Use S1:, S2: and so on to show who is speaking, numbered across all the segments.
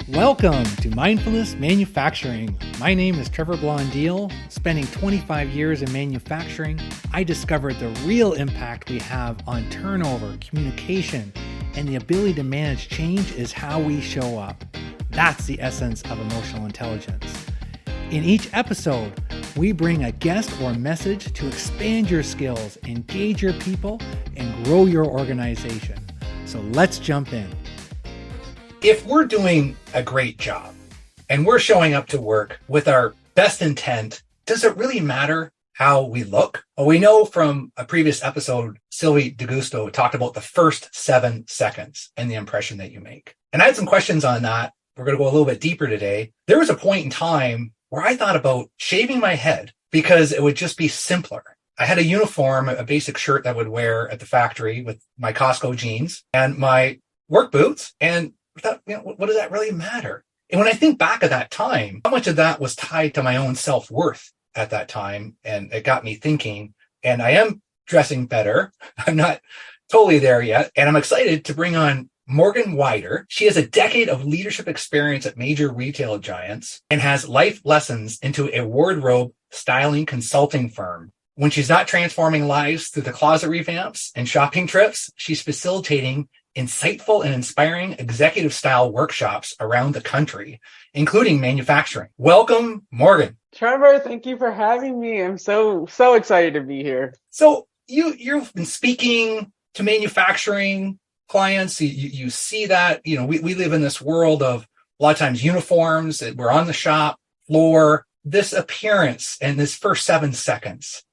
S1: Welcome to Mindfulness Manufacturing. My name is Trevor Blondeel. Spending 25 years in manufacturing, I discovered the real impact we have on turnover, communication, and the ability to manage change is how we show up. That's the essence of emotional intelligence. In each episode, we bring a guest or message to expand your skills, engage your people, and grow your organization. So let's jump in.
S2: If we're doing a great job and we're showing up to work with our best intent, does it really matter how we look? Well, we know from a previous episode, Sylvie DeGusto talked about the first 7 seconds and the impression that you make. And I had some questions on that. We're going to go a little bit deeper today. There was a point in time where I thought about shaving my head because it would just be simpler. I had a uniform, a basic shirt that I would wear at the factory with my Costco jeans and my work boots. And I thought, what does that really matter? And when I think back at that time, how much of that was tied to my own self-worth at that time? And it got me thinking, and I am dressing better. I'm not totally there yet. And I'm excited to bring on Morgan Wider. She has a decade of leadership experience at major retail giants and has life lessons into a wardrobe styling consulting firm. When she's not transforming lives through the closet revamps and shopping trips, she's facilitating insightful and inspiring executive style workshops around the country, including manufacturing. Welcome, Morgan.
S3: Trevor, thank you for having me. I'm so excited to be here.
S2: So you've been speaking to manufacturing clients. You see that, we live in this world of a lot of times uniforms. We're on the shop floor. This appearance and this first 7 seconds.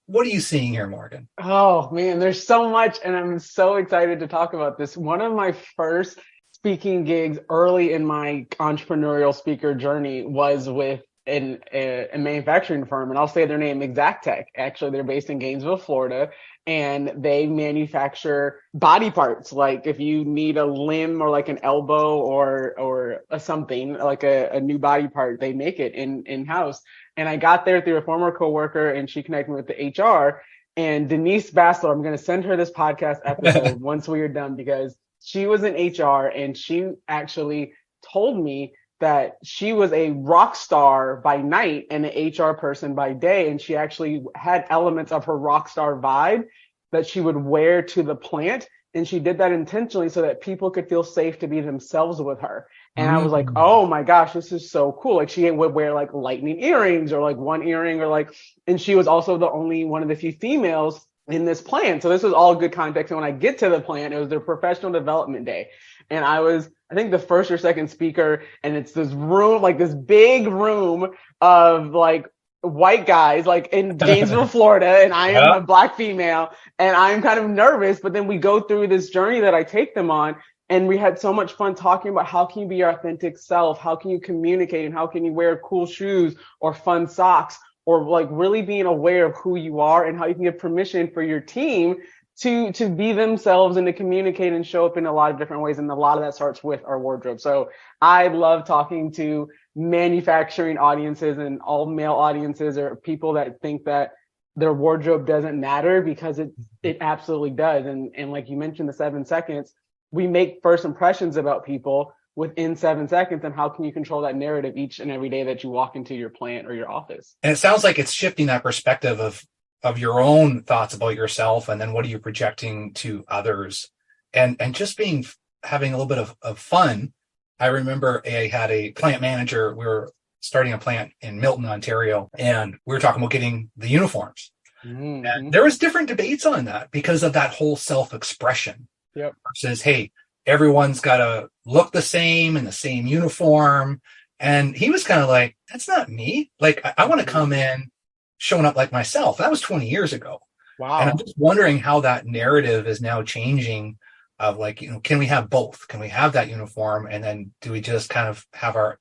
S2: What are you seeing here, Morgan?
S3: Oh, man, there's so much, and I'm so excited to talk about this. One of my first speaking gigs early in my entrepreneurial speaker journey was with a manufacturing firm, and I'll say their name, Exactech. Actually, they're based in Gainesville, Florida, and they manufacture body parts. Like if you need a limb or like an elbow or a something, like a new body part, they make it in-house. And I got there through a former coworker, and she connected me with the HR. And Denise Bassler, I'm going to send her this podcast episode once we are done, because she was in HR, and she actually told me that she was a rock star by night and an HR person by day. And she actually had elements of her rock star vibe that she would wear to the plant. And she did that intentionally so that people could feel safe to be themselves with her. And I was like, oh my gosh, this is so cool. Like she would wear like lightning earrings or like one earring and she was also the only one of the few females in this plant. So this was all good context. And when I get to the plant, it was their professional development day. And I was, I think, the first or second speaker. And it's this room, like this big room of like white guys, like in Gainesville, Florida. And I am a Black female, and I'm kind of nervous. But then we go through this journey that I take them on. And we had so much fun talking about how can you be your authentic self? How can you communicate? And how can you wear cool shoes or fun socks? Or like really being aware of who you are and how you can give permission for your team to be themselves and to communicate and show up in a lot of different ways. And a lot of that starts with our wardrobe. So I love talking to manufacturing audiences and all male audiences, or people that think that their wardrobe doesn't matter, because it absolutely does. And like you mentioned, the 7 seconds, we make first impressions about people within 7 seconds. And how can you control that narrative each and every day that you walk into your plant or your office?
S2: And it sounds like it's shifting that perspective of your own thoughts about yourself, and then what are you projecting to others, and just having a little bit of fun. I remember I had a plant manager. We were starting a plant in Milton, Ontario, and we were talking about getting the uniforms. Mm-hmm. And there was different debates on that because of that whole self-expression.
S3: Yep.
S2: Versus, hey, everyone's got to look the same in the same uniform. And he was kind of like, that's not me. Like, I want to come in showing up like myself. That was 20 years ago.
S3: Wow.
S2: And I'm just wondering how that narrative is now changing of like, can we have both? Can we have that uniform? And then do we just kind of have our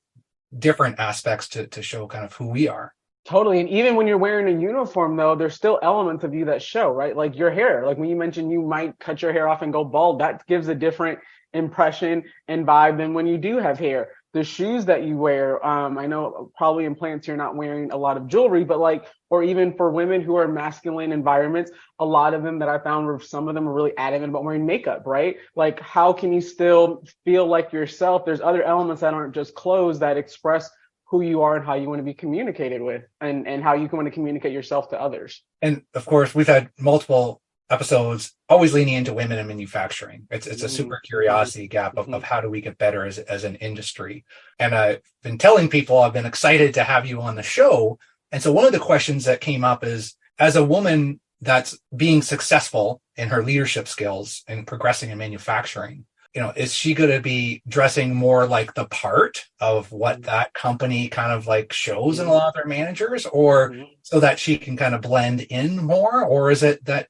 S2: different aspects to show kind of who we are?
S3: Totally. And even when you're wearing a uniform, though, there's still elements of you that show, right? Like your hair, like when you mentioned you might cut your hair off and go bald, that gives a different impression and vibe than when you do have hair. the shoes that you wear. I know probably in plants you're not wearing a lot of jewelry, but like, or even for women who are masculine environments, a lot of them that I found were, some of them are really adamant about wearing makeup, right? Like, how can you still feel like yourself? There's other elements that aren't just clothes that express who you are and how you want to be communicated with, and how you can want to communicate yourself to others.
S2: And of course, we've had multiple episodes always leaning into women in manufacturing. It's a super curiosity gap of how do we get better as an industry. And I've been telling people I've been excited to have you on the show. And so one of the questions that came up is, as a woman that's being successful in her leadership skills and progressing in manufacturing, you know, is she going to be dressing more like the part of what that company kind of like shows in a lot of their managers, or so that she can kind of blend in more? Or is it that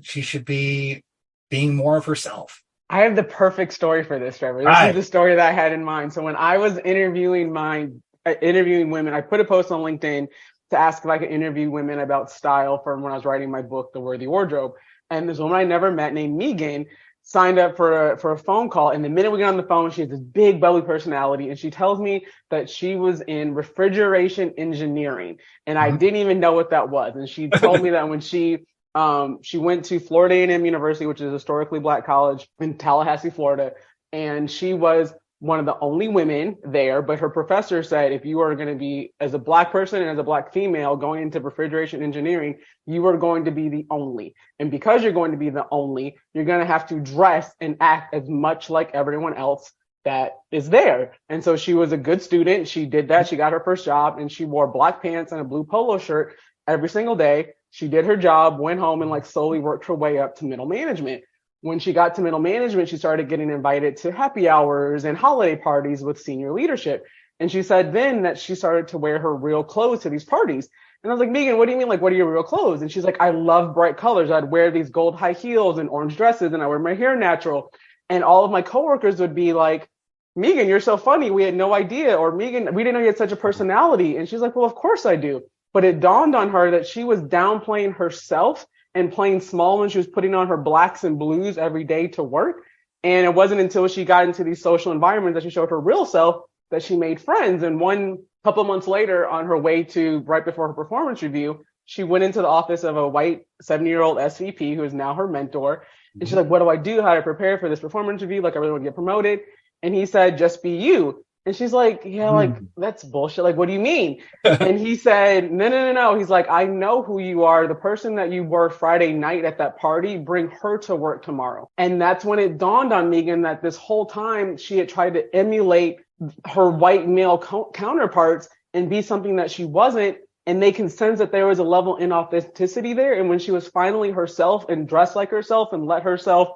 S2: she should be being more of herself?
S3: I have the perfect story for this, Trevor. This is the story that I had in mind. So when I was interviewing women, I put a post on LinkedIn to ask if I could interview women about style from when I was writing my book, The Worthy Wardrobe. And this woman I never met named Megan signed up for a phone call. And the minute we get on the phone, she has this big bubbly personality. And she tells me that she was in refrigeration engineering. And I didn't even know what that was. And she told me that when she went to Florida A&M University, which is a historically Black college in Tallahassee, Florida. And she was one of the only women there, but her professor said, if you are going to be, as a Black person and as a Black female going into refrigeration engineering, you are going to be the only. And because you're going to be the only, you're going to have to dress and act as much like everyone else that is there. And so she was a good student. She did that. She got her first job and she wore black pants and a blue polo shirt every single day. She did her job, went home, and like slowly worked her way up to middle management. When she got to middle management, she started getting invited to happy hours and holiday parties with senior leadership. And she said then that she started to wear her real clothes to these parties. And I was like, Megan, what do you mean? Like, what are your real clothes? And she's like, I love bright colors. I'd wear these gold high heels and orange dresses, and I wear my hair natural. And all of my coworkers would be like, Megan, you're so funny. We had no idea. Or Megan, we didn't know you had such a personality. And she's like, well, of course I do. But it dawned on her that she was downplaying herself and playing small when she was putting on her blacks and blues every day to work. And it wasn't until she got into these social environments that she showed her real self that she made friends. And one couple months later, on her way to right before her performance review, she went into the office of a white 70-year-old SVP who is now her mentor. And she's like, what do I do? How do I prepare for this performance review? Like, I really want to get promoted. And he said, just be you. And she's like, yeah, like, that's bullshit. Like, what do you mean? And he said, no. He's like, I know who you are. The person that you were Friday night at that party, bring her to work tomorrow. And that's when it dawned on Megan that this whole time she had tried to emulate her white male counterparts and be something that she wasn't. And they can sense that there was a level of inauthenticity there. And when she was finally herself and dressed like herself and let herself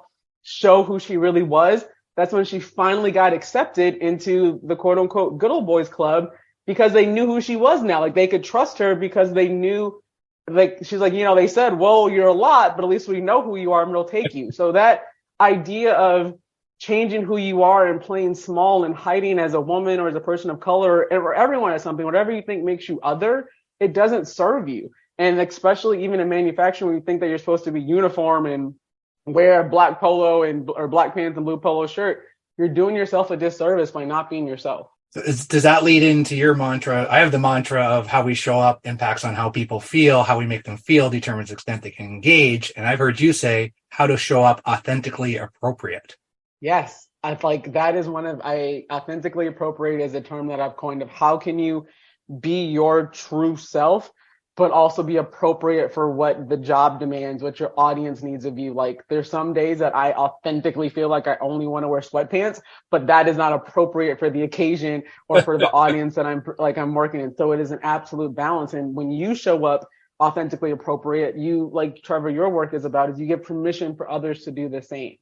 S3: show who she really was, that's when she finally got accepted into the quote unquote good old boys club, because they knew who she was now. Like, they could trust her because they knew, like, she's like, you know, they said, well, you're a lot, but at least we know who you are and we'll take you. So that idea of changing who you are and playing small and hiding as a woman or as a person of color or everyone as something, whatever you think makes you other, it doesn't serve you. And especially even in manufacturing, when you think that you're supposed to be uniform and wear a black polo or black pants and blue polo shirt, you're doing yourself a disservice by not being yourself.
S2: Does that lead into your mantra? I have the mantra of how we show up impacts on how people feel, how we make them feel determines the extent they can engage. And I've heard you say how to show up authentically appropriate.
S3: Yes. I like that is authentically appropriate is a term that I've coined of how can you be your true self, but also be appropriate for what the job demands, what your audience needs of you. Like, there's some days that I authentically feel like I only want to wear sweatpants, but that is not appropriate for the occasion or for the audience that I'm working in. So it is an absolute balance. And when you show up authentically appropriate, you, like Trevor, your work is about, is you give permission for others to do the same.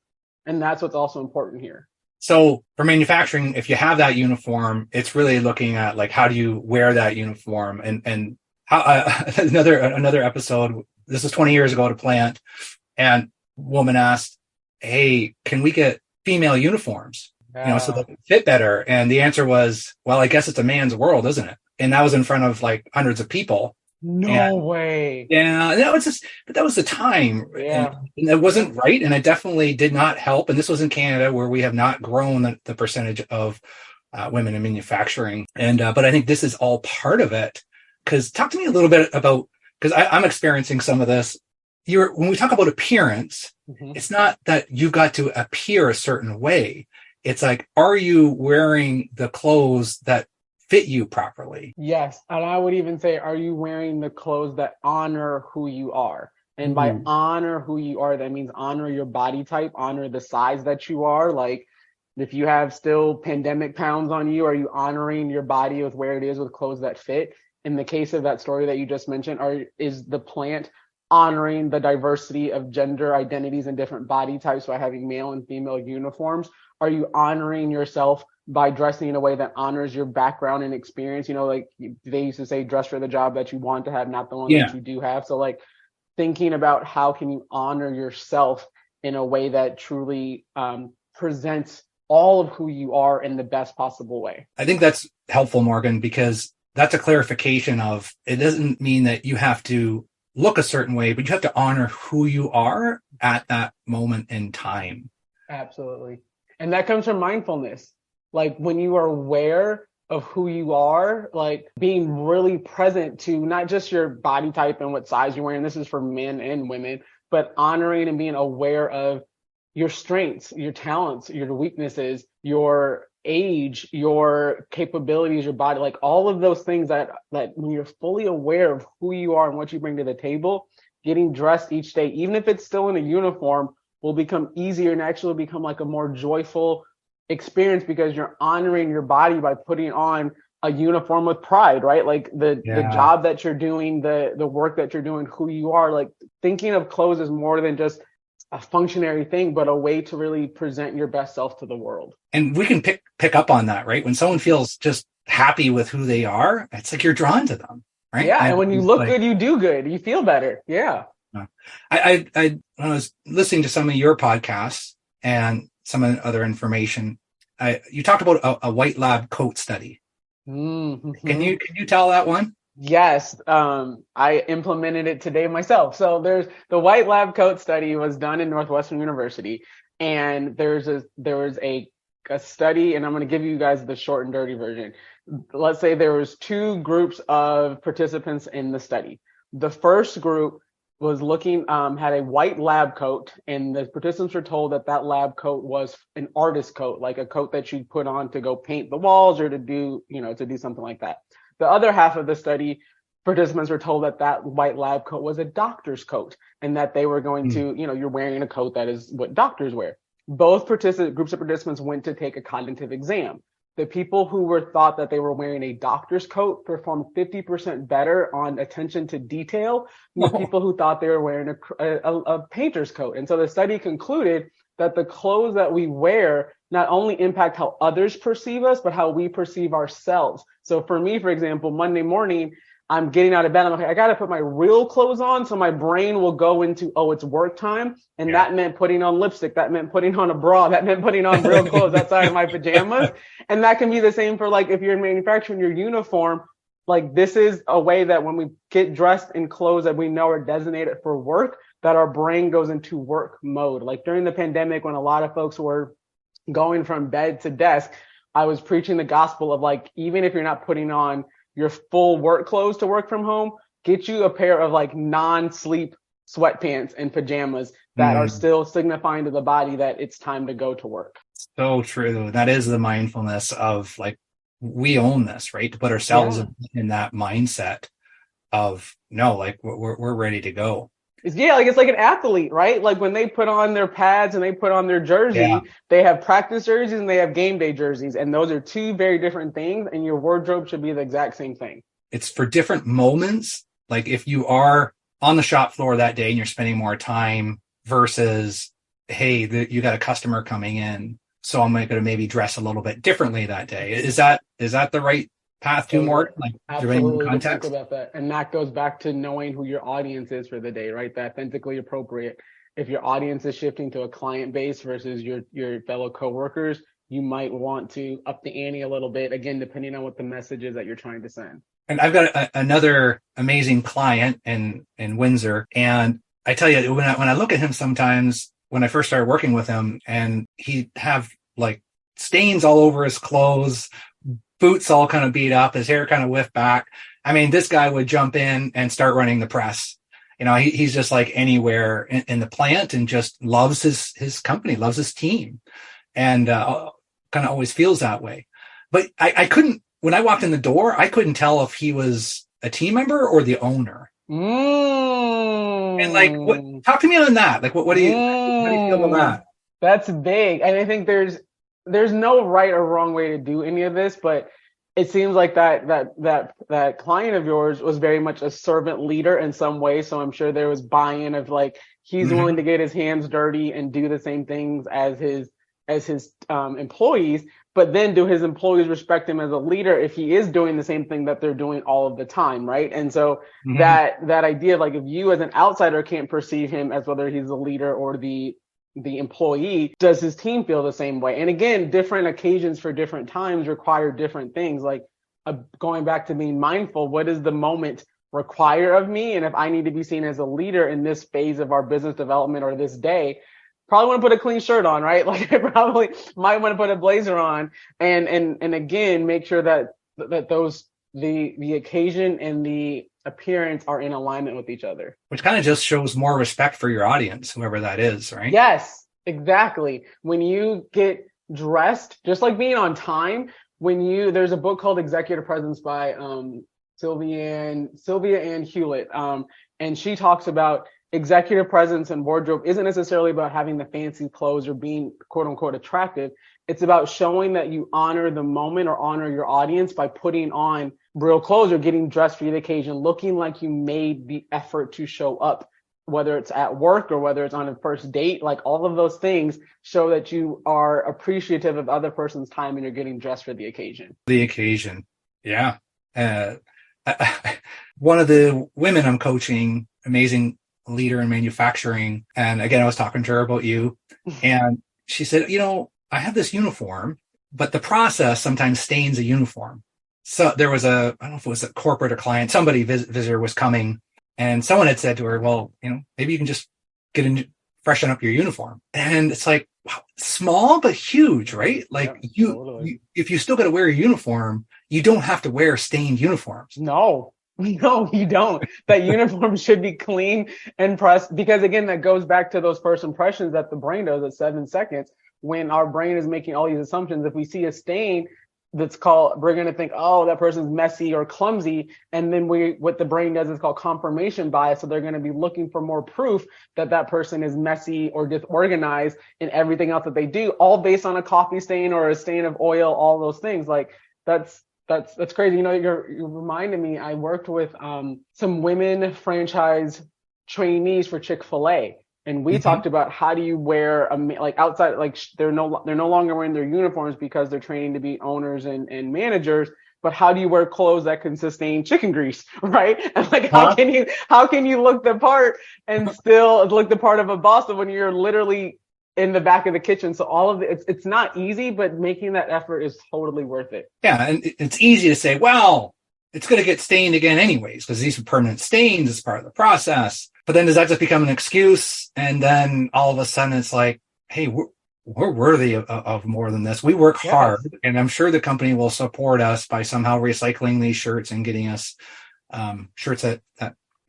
S3: And that's what's also important here.
S2: So for manufacturing, if you have that uniform, it's really looking at like, how do you wear that uniform? And another episode, this was 20 years ago at a plant, and woman asked, hey, can we get female uniforms, so that they fit better? And the answer was, well, I guess it's a man's world, isn't it? And that was in front of like hundreds of people.
S3: No way.
S2: Yeah, but that was the time.
S3: Yeah.
S2: And it wasn't right. And it definitely did not help. And this was in Canada, where we have not grown the percentage of women in manufacturing. And, but I think this is all part of it. Cause talk to me a little bit about, cause I'm experiencing some of this. When we talk about appearance, it's not that you've got to appear a certain way. It's like, are you wearing the clothes that fit you properly?
S3: Yes. And I would even say, are you wearing the clothes that honor who you are? And by honor who you are, that means honor your body type, honor the size that you are. Like, if you have still pandemic pounds on you, are you honoring your body with where it is with clothes that fit? In the case of that story that you just mentioned, is the plant honoring the diversity of gender identities and different body types by having male and female uniforms? Are you honoring yourself by dressing in a way that honors your background and experience? You know, like they used to say, dress for the job that you want to have, not the one that you do have. So like thinking about how can you honor yourself in a way that truly presents all of who you are in the best possible way.
S2: I think that's helpful, Morgan, because that's a clarification of, it doesn't mean that you have to look a certain way, but you have to honor who you are at that moment in time.
S3: Absolutely. And that comes from mindfulness. Like when you are aware of who you are, like being really present to not just your body type and what size you're wearing, this is for men and women, but honoring and being aware of your strengths, your talents, your weaknesses, your age, your capabilities, your body, like all of those things that when you're fully aware of who you are and what you bring to the table, getting dressed each day, even if it's still in a uniform, will become easier and actually become like a more joyful experience because you're honoring your body by putting on a uniform with pride, right? Like the job that you're doing, the work that you're doing, who you are, like thinking of clothes is more than just a functionary thing, but a way to really present your best self to the world.
S2: And we can pick up on that, right? When someone feels just happy with who they are, it's like you're drawn to them, right?
S3: Yeah, and when you look good, you do good. You feel better. Yeah.
S2: I when I was listening to some of your podcasts and some of the other information, you talked about a white lab coat study.
S3: Mm-hmm.
S2: Can you tell that one?
S3: Yes, I implemented it today myself. So there's the white lab coat study was done in Northwestern University, and there was a study, and I'm going to give you guys the short and dirty version. Let's say there was two groups of participants in the study. The first group was looking, had a white lab coat, and the participants were told that lab coat was an artist coat, like a coat that you put on to go paint the walls or to do something like that. The other half of the study, participants were told that white lab coat was a doctor's coat and that they were going to, you're wearing a coat that is what doctors wear. Both groups of participants went to take a cognitive exam. The people who were thought that they were wearing a doctor's coat performed 50% better on attention to detail than the people who thought they were wearing a painter's coat. And so the study concluded that the clothes that we wear not only impact how others perceive us, but how we perceive ourselves. So for me, for example, Monday morning, I'm getting out of bed. I'm like, I got to put my real clothes on. So my brain will go into, oh, it's work time. And that meant putting on lipstick. That meant putting on a bra. That meant putting on real clothes outside of my pajamas. And that can be the same for like, if you're in manufacturing your uniform, like this is a way that when we get dressed in clothes that we know are designated for work, that our brain goes into work mode. Like during the pandemic, when a lot of folks were going from bed to desk, I was preaching the gospel of like, even if you're not putting on your full work clothes to work from home, get you a pair of like non-sleep sweatpants and pajamas that are still signifying to the body that it's time to go to work.
S2: So true. That is the mindfulness of like, we own this, right? To put ourselves in that mindset of no, like we're ready to go.
S3: Like it's like an athlete, right? Like when they put on their pads and they put on their jersey, they have practice jerseys and they have game day jerseys. And those are two very different things. And your wardrobe should be the exact same thing. It's
S2: for different moments. Like if you are on the shop floor that day and you're spending more time versus, hey, you got a customer coming in, so I'm going to maybe dress a little bit differently that day. Is that the right path to more like
S3: absolutely context about that? And that goes back to knowing who your audience is for the day, right? The authentically appropriate. If your audience is shifting to a client base versus your fellow coworkers, you might want to up the ante a little bit, again, depending on what the message is that you're trying to send.
S2: And I've got another amazing client in Windsor, and I tell you, when I look at him sometimes, when I first started working with him, and he'd have like stains all over his clothes, boots all kind of beat up, his hair kind of whiffed back. I mean, this guy would jump in and start running the press. He's just like anywhere in the plant and just loves his company, loves his team, and kind of always feels that way. But I couldn't, when I walked in the door, I couldn't tell if he was a team member or the owner. And like, talk to me on that. Like, what do you feel about that?
S3: That's big. And I think there's no right or wrong way to do any of this, but it seems like that client of yours was very much a servant leader in some way. So I'm sure there was buy-in of like, he's willing to get his hands dirty and do the same things as his employees, but then do his employees respect him as a leader if he is doing the same thing that they're doing all of the time, right? And so that idea of like, if you as an outsider can't perceive him as whether he's the leader or the employee, does his team feel the same way? And again, different occasions for different times require different things. Like going back to being mindful, what does the moment require of me? And if I need to be seen as a leader in this phase of our business development or this day, probably want to put a clean shirt on, right? Like I probably might want to put a blazer on and again, make sure that those, the occasion and the appearance are in alignment with each other. Which
S2: kind of just shows more respect for your audience, whoever that is, right?
S3: Yes, exactly. When you get dressed, just like being on time, there's a book called Executive Presence by Sylvia Ann Hewlett. And she talks about executive presence and wardrobe isn't necessarily about having the fancy clothes or being quote unquote attractive. It's about showing that you honor the moment or honor your audience by putting on real clothes or getting dressed for the occasion, looking like you made the effort to show up, whether it's at work or whether it's on a first date. Like all of those things show that you are appreciative of other person's time and you're getting dressed for the occasion.
S2: The occasion. Yeah. One of the women I'm coaching, amazing leader in manufacturing. And again, I was talking to her about you and she said, I have this uniform, but the process sometimes stains a uniform. So there was I don't know if it was a corporate or client, visitor was coming and someone had said to her, well, maybe you can just freshen up your uniform. And it's like, wow, small, but huge, right? Like totally. If you still got to wear a uniform, you don't have to wear stained uniforms.
S3: No, you don't. That uniform should be clean and pressed because again, that goes back to those first impressions that the brain does at 7 seconds. When our brain is making all these assumptions, if we see a stain we're going to think, oh, that person's messy or clumsy. And then what the brain does is called confirmation bias. So they're going to be looking for more proof that person is messy or disorganized in everything else that they do, all based on a coffee stain or a stain of oil, all those things. Like that's crazy. You reminded me, I worked with some women franchise trainees for Chick-fil-A. And we talked about how do you wear outside, like they're no longer wearing their uniforms because they're training to be owners and managers. But how do you wear clothes that can sustain chicken grease, right? And like how can you look the part and still look the part of a boss when you're literally in the back of the kitchen? So all of it's not easy, but making that effort is totally worth it.
S2: Yeah, and it's easy to say, well, it's going to get stained again anyways because these are permanent stains. It's part of the process. But then does that just become an excuse? And then all of a sudden it's like, hey, we're worthy of more than this. We work hard, and I'm sure the company will support us by somehow recycling these shirts and getting us shirts that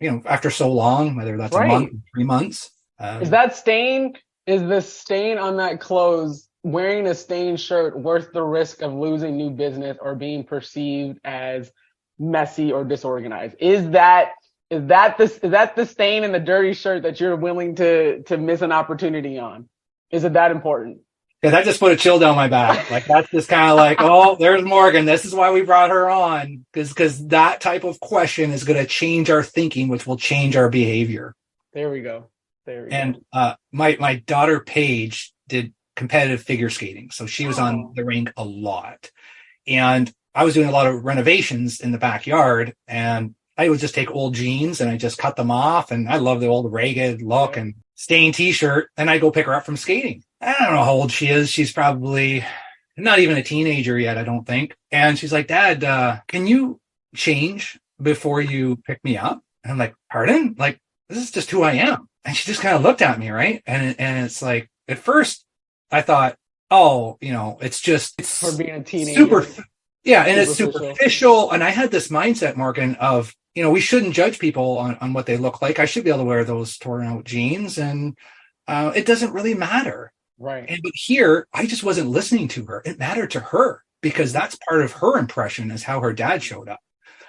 S2: after so long, whether that's a month, 3 months.
S3: Is the stain on that clothes, wearing a stained shirt worth the risk of losing new business or being perceived as messy or disorganized? Is that the stain in the dirty shirt that you're willing to miss an opportunity on? Is it that important?
S2: Yeah, that just put a chill down my back. Like that's just kind of like, oh, there's Morgan. This is why we brought her on, because that type of question is going to change our thinking, which will change our behavior.
S3: There we go.
S2: And my daughter Paige did competitive figure skating, so she was on the rink a lot, and I was doing a lot of renovations in the backyard, and I would just take old jeans and I just cut them off. And I love the old ragged look and stained t-shirt. And I go pick her up from skating. I don't know how old she is. She's probably not even a teenager yet, I don't think. And she's like, Dad, can you change before you pick me up? And I'm like, pardon? Like, this is just who I am. And she just kind of looked at me, right? And it's like, at first I thought, oh, it's
S3: For being a
S2: super,
S3: teenager.
S2: yeah. And it's
S3: Superficial.
S2: superficial. And I had this mindset, Morgan, of, we shouldn't judge people on what they look like. I should be able to wear those torn out jeans, and it doesn't really matter.
S3: Right.
S2: But here, I just wasn't listening to her. It mattered to her because that's part of her impression, is how her dad showed up.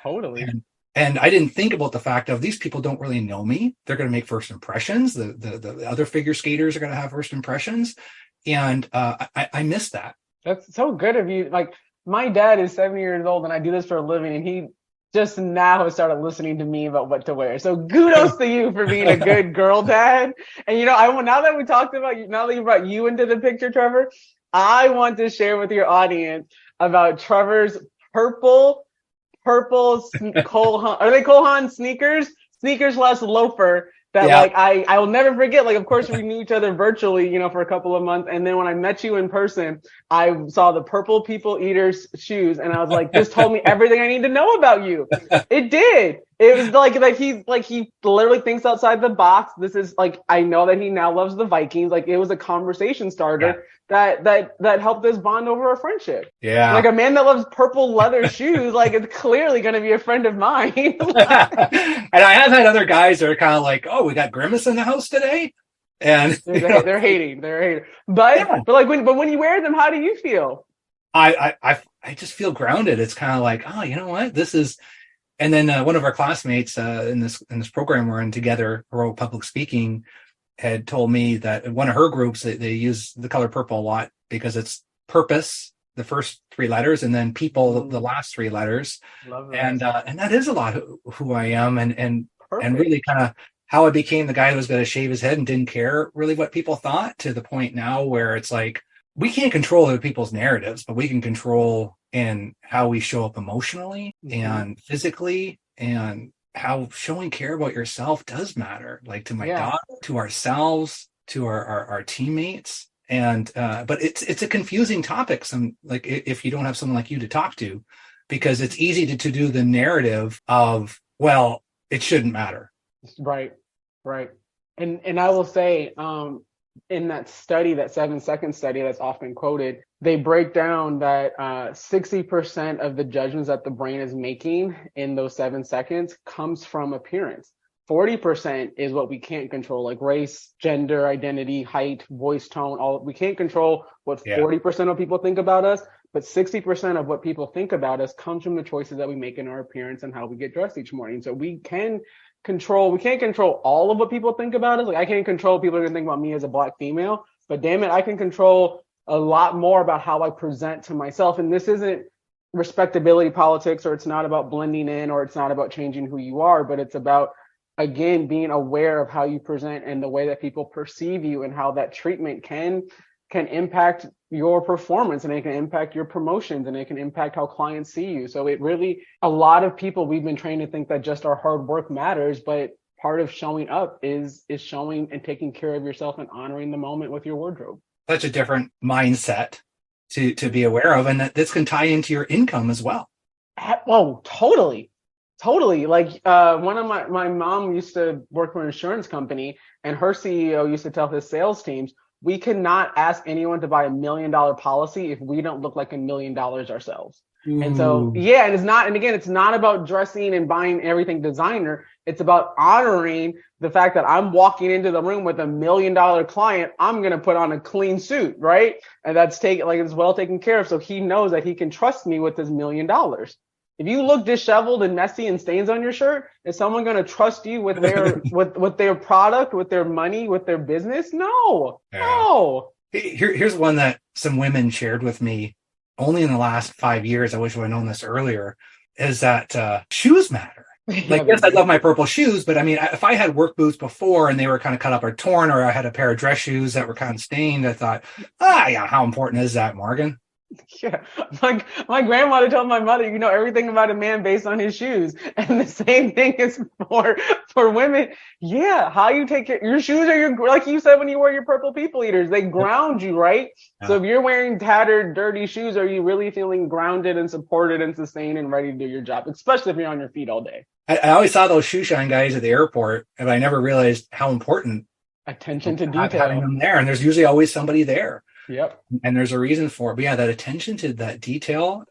S3: Totally.
S2: And I didn't think about the fact of, these people don't really know me. They're going to make first impressions. The other figure skaters are going to have first impressions. And I missed that.
S3: That's so good of you. Like, my dad is 70 years old and I do this for a living, and he just now has started listening to me about what to wear. So kudos to you for being a good girl dad. And now that we talked about you, now that you brought you into the picture, Trevor, I want to share with your audience about Trevor's purple Cole Haan, are they Cole Haan sneakers less loafer that like I will never forget. Like, of course we knew each other virtually, for a couple of months. And then when I met you in person, I saw the purple People Eaters shoes, and I was like, this told me everything I need to know about you. It did. It was like he literally thinks outside the box. This is like, I know that he now loves the Vikings. Like, it was a conversation starter that helped us bond over a friendship.
S2: Yeah.
S3: Like, a man that loves purple leather shoes, like, it's clearly going to be a friend of mine.
S2: And I have had other guys that are kind of like, oh, we got Grimace in the house today. And
S3: they're hating. But like, when you wear them, how do you feel?
S2: I just feel grounded. It's kind of like, oh, you know what? This is. And then one of our classmates in this program we're in together, Heroic Public Speaking, had told me that one of her groups, they use the color purple a lot because it's purpose, the first three letters, and then people, the last three letters.
S3: Love that.
S2: And that is a lot who I am, and really kind of how I became the guy who was going to shave his head and didn't care really what people thought, to the point now where it's like, we can't control other people's narratives, but we can control in how we show up emotionally and physically, and how showing care about yourself does matter, like to my daughter, to ourselves, to our teammates. And but it's a confusing topic, like if you don't have someone like you to talk to, because it's easy to do the narrative of, well, it shouldn't matter. Right.
S3: And I will say, in that study, that 7-second study that's often quoted, they break down that 60% of the judgments that the brain is making in those 7 seconds comes from appearance. 40% is what we can't control, like race, gender, identity, height, voice tone. We can't control what 40% of people think about us, but 60% of what people think about us comes from the choices that we make in our appearance and how we get dressed each morning. So we can't control all of what people think about us. Like, I can't control people are going to think about me as a Black female, but damn it, I can control a lot more about how I present to myself. And this isn't respectability politics, or it's not about blending in, or it's not about changing who you are, but it's about, again, being aware of how you present and the way that people perceive you, and how that treatment can impact your performance, and it can impact your promotions, and it can impact how clients see you. So it really, a lot of people, we've been trained to think that just our hard work matters, but part of showing up is showing and taking care of yourself and honoring the moment with your wardrobe.
S2: Such a different mindset to be aware of, and that this can tie into your income as well.
S3: Oh, totally. Like, one of my mom used to work for an insurance company, and her CEO used to tell his sales teams, we cannot ask anyone to buy $1 million policy if we don't look like $1 million ourselves. Ooh. And so, it's not about dressing and buying everything designer. It's about honoring the fact that I'm walking into the room with $1 million client. I'm going to put on a clean suit, right? And that's it's well taken care of. So he knows that he can trust me with his $1 million. If you look disheveled and messy and stains on your shirt, is someone going to trust you with their with their product, with their money, with their business? No.
S2: Here's one that some women shared with me only in the last 5 years. I wish I would have known this earlier. Is that shoes matter? Like, yes, I love my purple shoes, but I mean, if I had work boots before and they were kind of cut up or torn, or I had a pair of dress shoes that were kind of stained, I thought, how important is that, Morgan?
S3: Yeah, my grandmother told my mother, you know everything about a man based on his shoes. And the same thing is for women. Yeah, how you take care. Your shoes are like you said when you wear your purple People Eaters, they ground you, right? Yeah. So if you're wearing tattered, dirty shoes, are you really feeling grounded and supported and sustained and ready to do your job? Especially if you're on your feet all day.
S2: I always saw those shoe shine guys at the airport, and I never realized how important
S3: attention to detail
S2: having them there. And there's usually always somebody there.
S3: Yep.
S2: And there's a reason for it. But yeah, that attention to that detail,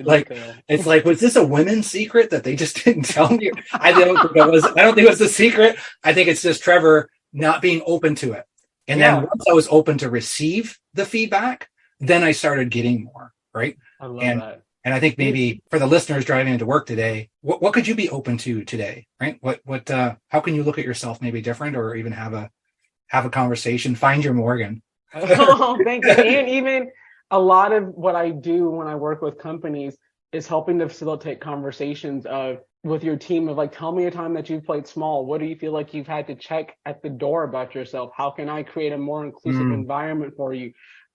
S2: like,
S3: Detail.
S2: it's like, was this a women's secret that they just didn't tell me? I don't think it was a secret. I think it's just Trevor not being open to it. And then once I was open to receive the feedback, then I started getting more, right?
S3: I love that.
S2: And I think maybe for the listeners driving into work today, what could you be open to today, right? How can you look at yourself maybe different, or even have a conversation, find your Morgan?
S3: Oh, thank you. And even a lot of what I do when I work with companies is helping to facilitate conversations with your team of like, tell me a time that you've played small. What do you feel like you've had to check at the door about yourself? How can I create a more inclusive environment for you?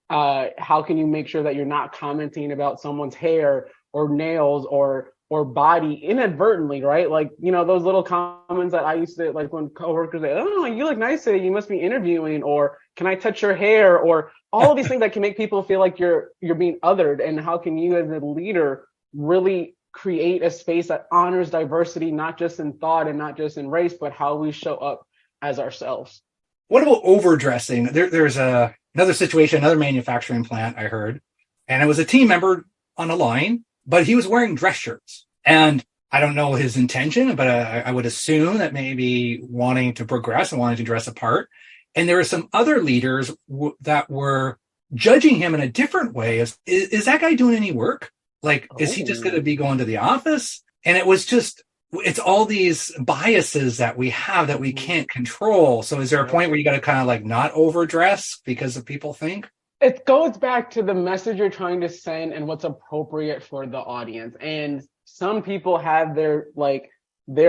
S3: How can you make sure that you're not commenting about someone's hair or nails or body inadvertently, right? Like, those little comments that I used to, like, when coworkers say, oh, you look nice today, you must be interviewing, or can I touch your hair, or all of these things that can make people feel like you're being othered. And how can you as a leader really create a space that honors diversity, not just in thought and not just in race, but how we show up as ourselves?
S2: What about overdressing? There's another situation, another manufacturing plant I heard, and it was a team member on a line, but he was wearing dress shirts. And I don't know his intention, but I would assume that maybe wanting to progress and wanting to dress apart. And there were some other leaders that were judging him in a different way. Is that guy doing any work? Like, is he just going to be going to the office? And it's all these biases that we have that we can't control. So is there a point where you got to kind of like not overdress because of people think?
S3: It goes back to the message you're trying to send and what's appropriate for the audience. And some people have their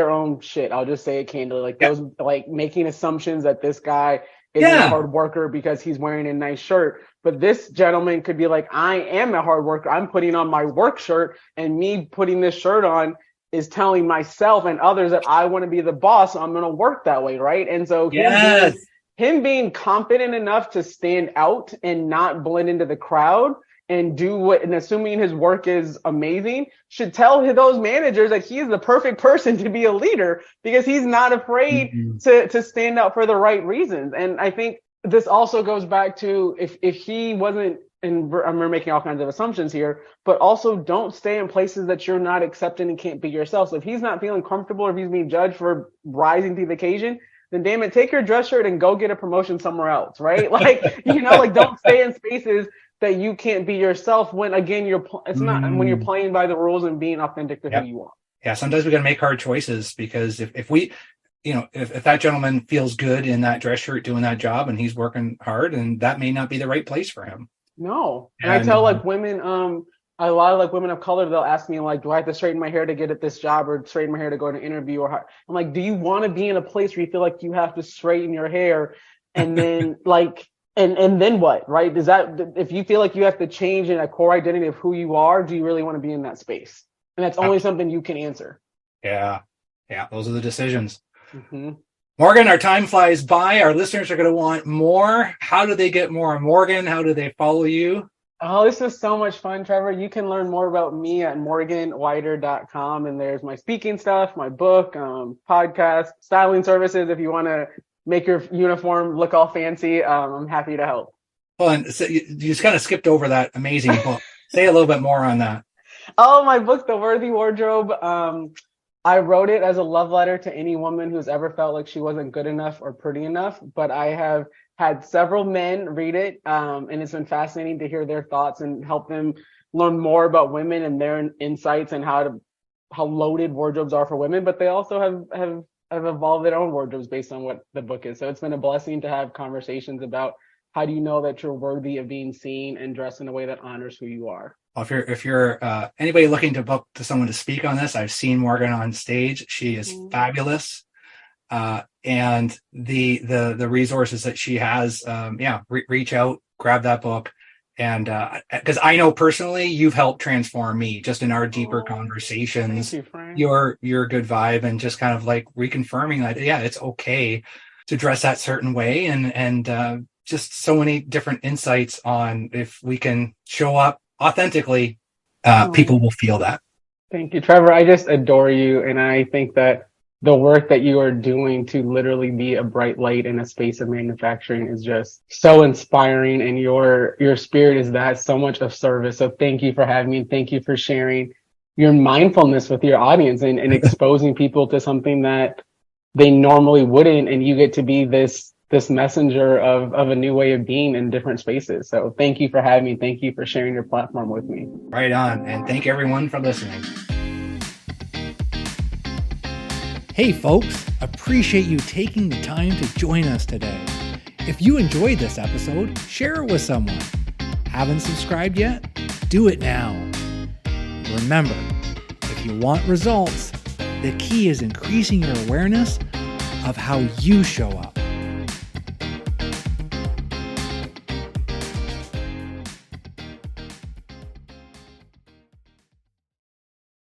S3: own shit. I'll just say it candidly. Like those, like making assumptions that this guy is a hard worker because he's wearing a nice shirt. But this gentleman could be like, I am a hard worker. I'm putting on my work shirt, and me putting this shirt on is telling myself and others that I want to be the boss. So I'm going to work that way. Right. And so him being confident enough to stand out and not blend into the crowd and and assuming his work is amazing, should tell those managers that he is the perfect person to be a leader, because he's not afraid to stand out for the right reasons. And I think this also goes back to if he wasn't, and I'm making all kinds of assumptions here, but also don't stay in places that you're not accepting and can't be yourself. So if he's not feeling comfortable, or if he's being judged for rising to the occasion, then damn it, take your dress shirt and go get a promotion somewhere else, right? Like, don't stay in spaces that you can't be yourself when, again, when you're playing by the rules and being authentic to who you are.
S2: Yeah, sometimes we got to make hard choices, because if we, if that gentleman feels good in that dress shirt doing that job and he's working hard, and that may not be the right place for him.
S3: No. And I tell women, a lot of women of color, they'll ask me do I have to straighten my hair to get at this job, or straighten my hair to go to an interview? Or I'm like, do you want to be in a place where you feel like you have to straighten your hair and then and then what, right? Does that, if you feel like you have to change in a core identity of who you are, do you really want to be in that space? And that's only something you can answer.
S2: Yeah. Those are the decisions. Morgan, our time flies by. Our listeners are going to want more. How do they get more on Morgan? How do they follow you?
S3: Oh, this is so much fun, Trevor. You can learn more about me at morganwider.com. And there's my speaking stuff, my book, podcast, styling services. If you want to make your uniform look all fancy, I'm happy to help.
S2: Well, and so you just kind of skipped over that amazing book. Say a little bit more on that.
S3: Oh, my book, The Worthy Wardrobe. I wrote it as a love letter to any woman who's ever felt like she wasn't good enough or pretty enough. But I have had several men read it, and it's been fascinating to hear their thoughts and help them learn more about women and their insights and how loaded wardrobes are for women. But they also have evolved their own wardrobes based on what the book is. So it's been a blessing to have conversations about how do you know that you're worthy of being seen and dressed in a way that honors who you are.
S2: Well, if you're anybody looking to book to someone to speak on this, I've seen Morgan on stage. She is fabulous. And the resources that she has, reach out, grab that book. And because I know personally, you've helped transform me just in our deeper conversations.
S3: Thank you, Frank.
S2: Your good vibe, and just kind of like reconfirming that, it's okay to dress that certain way, and just so many different insights on if we can show up authentically, people will feel that.
S3: Thank you, Trevor. I just adore you. And I think that the work that you are doing to literally be a bright light in a space of manufacturing is just so inspiring, and your spirit is that so much of service. So thank you for having me. Thank you for sharing your mindfulness with your audience and exposing people to something that they normally wouldn't, and you get to be this messenger of a new way of being in different spaces. So thank you for having me. Thank you for sharing your platform with me.
S2: Right on. And thank everyone for listening.
S1: Hey folks, appreciate you taking the time to join us today. If you enjoyed this episode, share it with someone. Haven't subscribed yet? Do it now. Remember, if you want results, the key is increasing your awareness of how you show up.